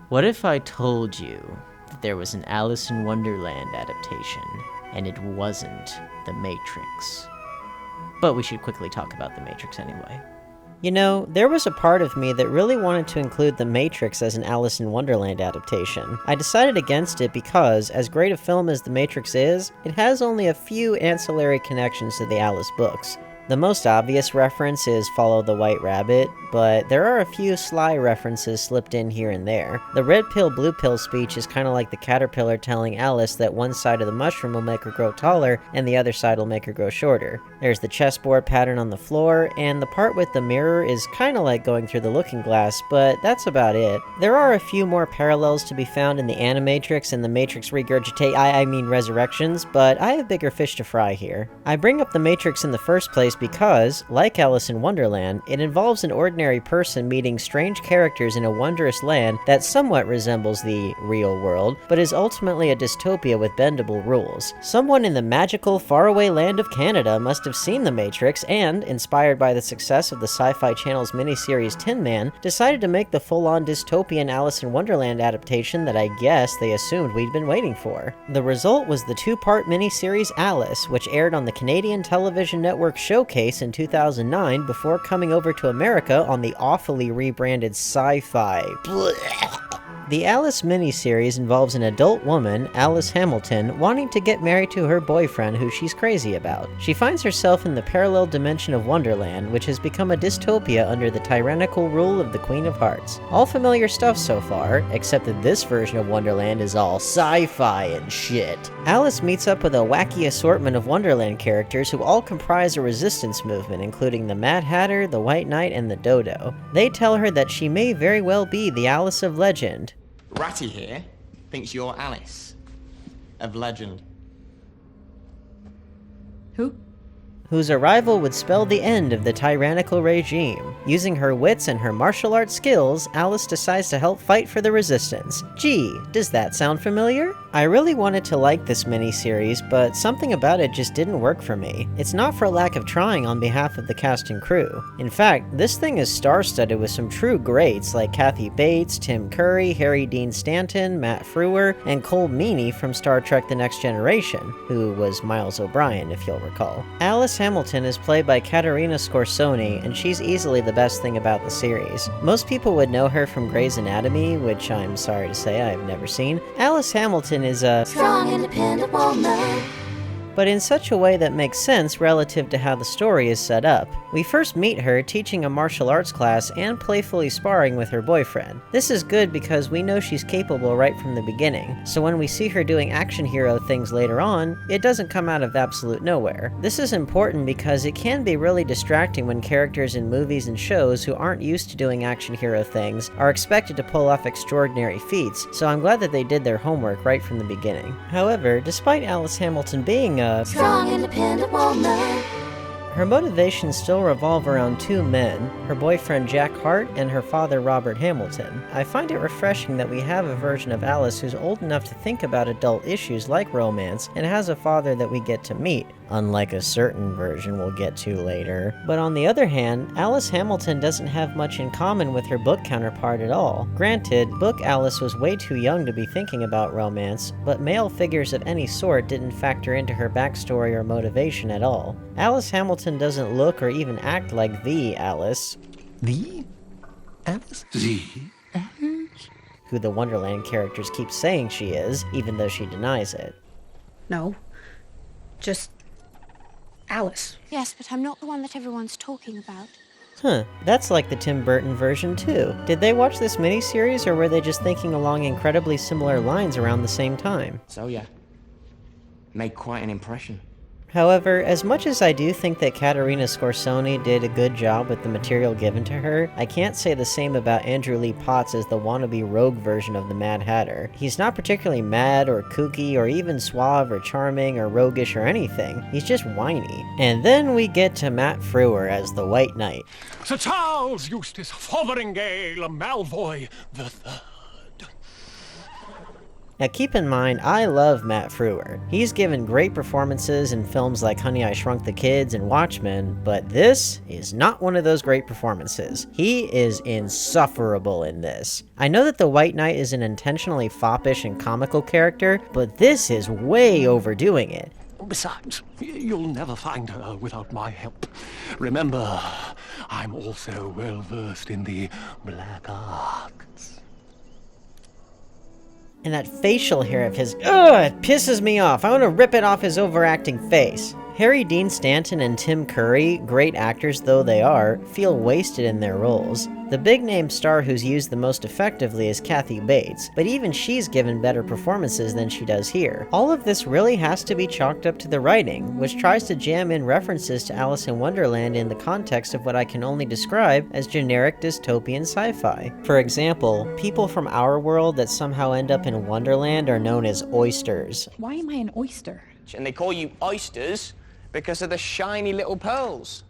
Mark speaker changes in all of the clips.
Speaker 1: What if I told you that there was an Alice in Wonderland adaptation, and it wasn't The Matrix? But we should quickly talk about The Matrix anyway.
Speaker 2: You know, there was a part of me that really wanted to include The Matrix as an Alice in Wonderland adaptation. I decided against it because, as great a film as The Matrix is, it has only a few ancillary connections to the Alice books. The most obvious reference is Follow the White Rabbit, but there are a few sly references slipped in here and there. The red pill, blue pill speech is kind of like the caterpillar telling Alice that one side of the mushroom will make her grow taller and the other side will make her grow shorter. There's the chessboard pattern on the floor, and the part with the mirror is kind of like going through the looking glass, but that's about it. There are a few more parallels to be found in the Animatrix and the Matrix Resurrections, but I have bigger fish to fry here. I bring up the Matrix in the first place because, like Alice in Wonderland, it involves an ordinary person meeting strange characters in a wondrous land that somewhat resembles the real world, but is ultimately a dystopia with bendable rules. Someone in the magical, faraway land of Canada must have seen The Matrix and, inspired by the success of the SyFy Channel's miniseries Tin Man, decided to make the full-on dystopian Alice in Wonderland adaptation that I guess they assumed we'd been waiting for. The result was the two-part miniseries Alice, which aired on the Canadian television network Showcase in 2009 before coming over to America on the awfully rebranded SyFy. The Alice miniseries involves an adult woman, Alice Hamilton, wanting to get married to her boyfriend who she's crazy about. She finds herself in the parallel dimension of Wonderland, which has become a dystopia under the tyrannical rule of the Queen of Hearts. All familiar stuff so far, except that this version of Wonderland is all sci-fi and shit. Alice meets up with a wacky assortment of Wonderland characters who all comprise a resistance movement, including the Mad Hatter, the White Knight, and the Dodo. They tell her that she may very well be the Alice of legend.
Speaker 3: Ratty here thinks you're Alice of legend.
Speaker 4: Who?
Speaker 2: Whose arrival would spell the end of the tyrannical regime. Using her wits and her martial arts skills, Alice decides to help fight for the resistance. Gee, does that sound familiar? I really wanted to like this miniseries, but something about it just didn't work for me. It's not for lack of trying on behalf of the cast and crew. In fact, this thing is star-studded with some true greats like Kathy Bates, Tim Curry, Harry Dean Stanton, Matt Frewer, and Cole Meany from Star Trek The Next Generation, who was Miles O'Brien if you'll recall. Alice Hamilton is played by Katerina Scorsone, and she's easily the best thing about the series. Most people would know her from Grey's Anatomy, which I'm sorry to say I've never seen. Alice Hamilton is a strong, independent woman, but in such a way that makes sense relative to how the story is set up. We first meet her teaching a martial arts class and playfully sparring with her boyfriend. This is good because we know she's capable right from the beginning, so when we see her doing action hero things later on, it doesn't come out of absolute nowhere. This is important because it can be really distracting when characters in movies and shows who aren't used to doing action hero things are expected to pull off extraordinary feats, so I'm glad that they did their homework right from the beginning. However, despite Alice Hamilton being a strong, independent woman, her motivations still revolve around two men, her boyfriend Jack Hart and her father Robert Hamilton. I find it refreshing that we have a version of Alice who's old enough to think about adult issues like romance and has a father that we get to meet, unlike a certain version we'll get to later. But on the other hand, Alice Hamilton doesn't have much in common with her book counterpart at all. Granted, book Alice was way too young to be thinking about romance, but male figures of any sort didn't factor into her backstory or motivation at all. Alice Hamilton doesn't look or even act like the Alice.
Speaker 5: The Alice?
Speaker 6: The Alice?
Speaker 2: Who the Wonderland characters keep saying she is, even though she denies it.
Speaker 4: No. Just Alice.
Speaker 7: Yes, but I'm not the one that everyone's talking about.
Speaker 2: Huh, that's like the Tim Burton version too. Did they watch this miniseries or were they just thinking along incredibly similar lines around the same time?
Speaker 3: So yeah, made quite an impression.
Speaker 2: However, as much as I do think that Katerina Scorsone did a good job with the material given to her, I can't say the same about Andrew Lee Potts as the wannabe rogue version of the Mad Hatter. He's not particularly mad or kooky or even suave or charming or roguish or anything. He's just whiny. And then we get to Matt Frewer as the White Knight.
Speaker 6: Sir Charles Eustace Fotheringale Malfoy the Third.
Speaker 2: Now keep in mind, I love Matt Frewer. He's given great performances in films like Honey, I Shrunk the Kids and Watchmen, but this is not one of those great performances. He is insufferable in this. I know that the White Knight is an intentionally foppish and comical character, but this is way overdoing it.
Speaker 6: Besides, you'll never find her without my help. Remember, I'm also well versed in the black arts.
Speaker 2: And that facial hair of his, ugh, it pisses me off. I want to rip it off his overacting face. Harry Dean Stanton and Tim Curry, great actors though they are, feel wasted in their roles. The big-name star who's used the most effectively is Kathy Bates, but even she's given better performances than she does here. All of this really has to be chalked up to the writing, which tries to jam in references to Alice in Wonderland in the context of what I can only describe as generic dystopian sci-fi. For example, people from our world that somehow end up in Wonderland are known as oysters.
Speaker 8: Why am I an oyster?
Speaker 3: And they call you oysters because of the shiny little pearls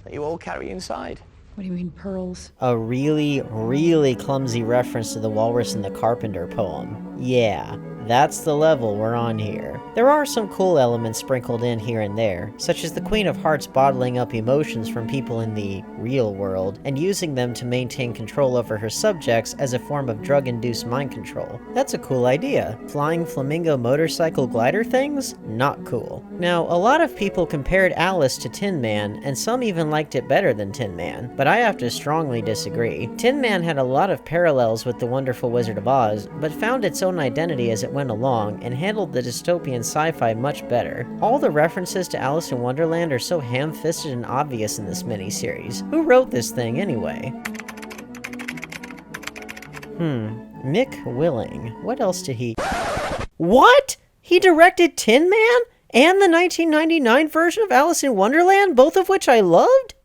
Speaker 3: that you all carry inside.
Speaker 8: What do you mean, pearls?
Speaker 2: A really, really clumsy reference to the Walrus and the Carpenter poem. Yeah, that's the level we're on here. There are some cool elements sprinkled in here and there, such as the Queen of Hearts bottling up emotions from people in the real world and using them to maintain control over her subjects as a form of drug-induced mind control. That's a cool idea. Flying flamingo motorcycle glider things? Not cool. Now, a lot of people compared Alice to Tin Man, and some even liked it better than Tin Man, but I have to strongly disagree. Tin Man had a lot of parallels with The Wonderful Wizard of Oz, but found its own identity as it went along and handled the dystopian sci-fi much better. All the references to Alice in Wonderland are so ham-fisted and obvious in this miniseries. Who wrote this thing anyway? Mick Willing. What else did he... What?! He directed Tin Man? And the 1999 version of Alice in Wonderland, both of which I loved?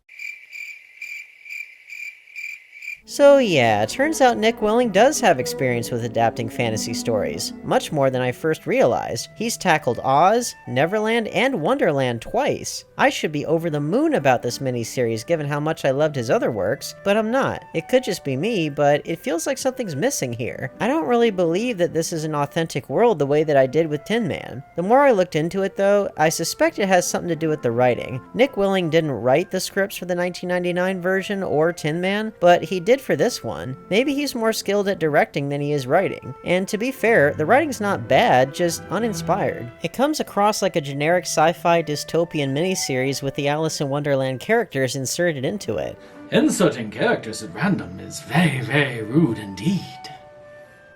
Speaker 2: So yeah, it turns out Nick Willing does have experience with adapting fantasy stories, much more than I first realized. He's tackled Oz, Neverland, and Wonderland twice. I should be over the moon about this miniseries given how much I loved his other works, but I'm not. It could just be me, but it feels like something's missing here. I don't really believe that this is an authentic world the way that I did with Tin Man. The more I looked into it though, I suspect it has something to do with the writing. Nick Willing didn't write the scripts for the 1999 version or Tin Man, but he did for this one. Maybe he's more skilled at directing than he is writing. And to be fair, the writing's not bad, just uninspired. It comes across like a generic sci-fi dystopian miniseries with the Alice in Wonderland characters inserted into it.
Speaker 9: Inserting characters at random is very, very rude indeed.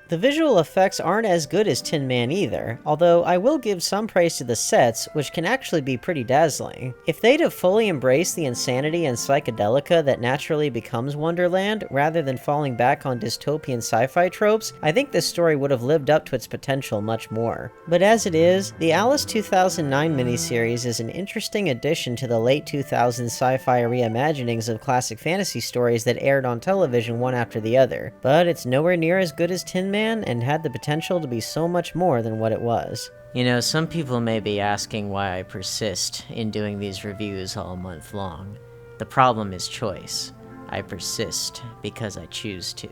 Speaker 2: The visual effects aren't as good as Tin Man either, although I will give some praise to the sets, which can actually be pretty dazzling. If they'd have fully embraced the insanity and psychedelica that naturally becomes Wonderland, rather than falling back on dystopian sci-fi tropes, I think this story would have lived up to its potential much more. But as it is, the Alice 2009 miniseries is an interesting addition to the late 2000s sci-fi reimaginings of classic fantasy stories that aired on television one after the other, but it's nowhere near as good as Tin Man and had the potential to be so much more than what it was.
Speaker 1: You know, some people may be asking why I persist in doing these reviews all month long. The problem is choice. I persist because I choose to.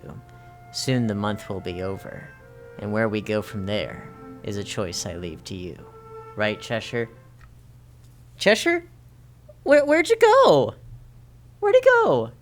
Speaker 1: Soon the month will be over, and where we go from there is a choice I leave to you. Right, Cheshire? Cheshire? Where'd you go? Where'd he go?